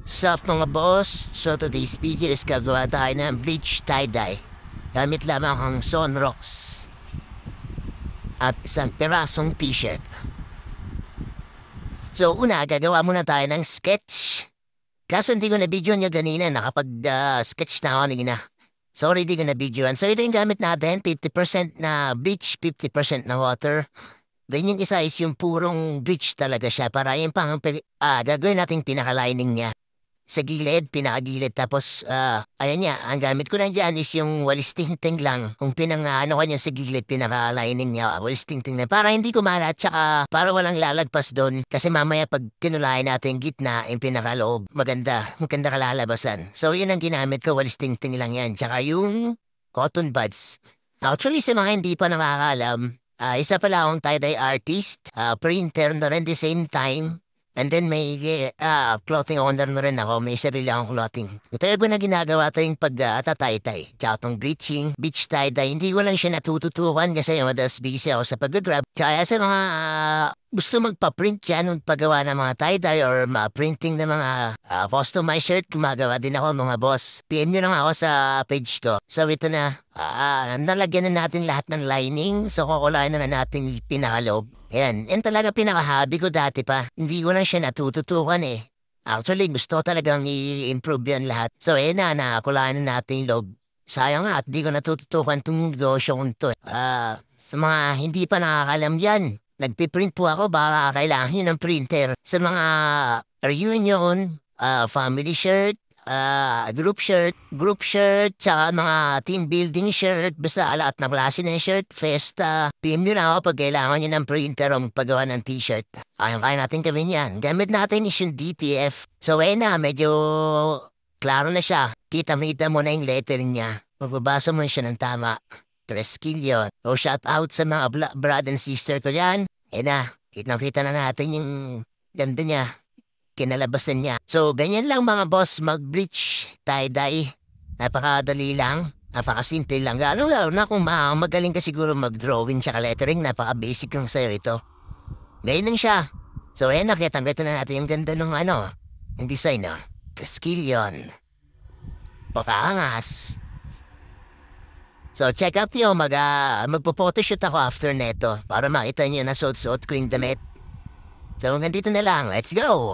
Sup mga boss? So today's video is gagawa tayo ng bleach tie-dye. Gamit lamang ang Sunrocks at isang pirasong t-shirt. So una, gagawa muna tayo ng sketch. Kaso hindi ko na video nyo ganina, nakapag-sketch na ako kanina. Sorry, di ko na videoan. So ito yung gamit natin, 50% na bleach, 50% na water. Then yung isa is yung purong bleach talaga siya para yung gagawin nating pinaka-lining niya. Sa gilid, pinakagilid. Tapos, ayan niya, ang gamit ko na dyan is yung walis tingting lang. Kung ano ko niya sa gilid, pinaka-lining niya, walis tingting lang. Para hindi ko malat, tsaka para walang lalagpas doon. Kasi mamaya pag kinulayan natin gitna, yung pinaka-loob, maganda kalalabasan. So, yun ang ginamit ko, walis tingting lang yan. Tsaka yung cotton buds. Actually, sa mga hindi pa nakakalam, isa pala akong tie-dye artist, printer na rin the same time. And then may clothing owner na rin ako, may sarili akong clothing. Ito yung na ginagawa ito yung pag-tatay-tay. Tsaka itong bleaching, beach tie-dye. Hindi ko lang siya natututukan kasi madalas busy ako sa pag-grab. Kaya sa mga gusto magpa-print yan, paggawa ng mga tie-dye or printing ng mga customized shirt, gumagawa din ako mga boss. PM nyo lang ako sa page ko. So ito na, nalagyan na natin lahat ng lining. So kukulayan na natin yung pinakaloob. Yan talaga pinaka-hobby ko dati pa. Hindi ko lang siya natututukan eh. Actually, gusto ko talagang i-improve yan lahat. So, nakakulayan na natin yung loob. Sayang nga at di ko natututukan itong negosyo kong to. Sa mga hindi pa nakakalam yan, nagpiprint po ako baka kailangan yun ng printer. Sa mga reunion, family shirt, group shirt, tsaka mga team building shirt, basta lahat na klase ng shirt, festa. PM nyo na ako pag kailangan nyo ng printer o paggawa ng t-shirt. Kaya natin gawin yan. Gamit natin is yung DTF. So medyo klaro na siya. Kita-mita mo na yung lettering niya. Magbabasa mo siya ng tama. Skill yun. So shout out sa mga brother and sister ko yan. Kita na natin yung ganda niya. Kinalabasan niya. So, ganyan lang mga boss, mag-bleach, tie-dye. Napakadali lang, napakasimple lang. Lalo na kung magaling ka siguro mag-drawing tsaka lettering, napaka-basic lang sa'yo ito. Ganyan lang siya. So, nakita na natin yung ganda ng yung design, no? Skill yun. Pakaangas. So, check out nyo, magpo-photoshoot ako after neto para makita nyo na suot-suot ko yung damit. So, hanggang dito na lang. Let's go!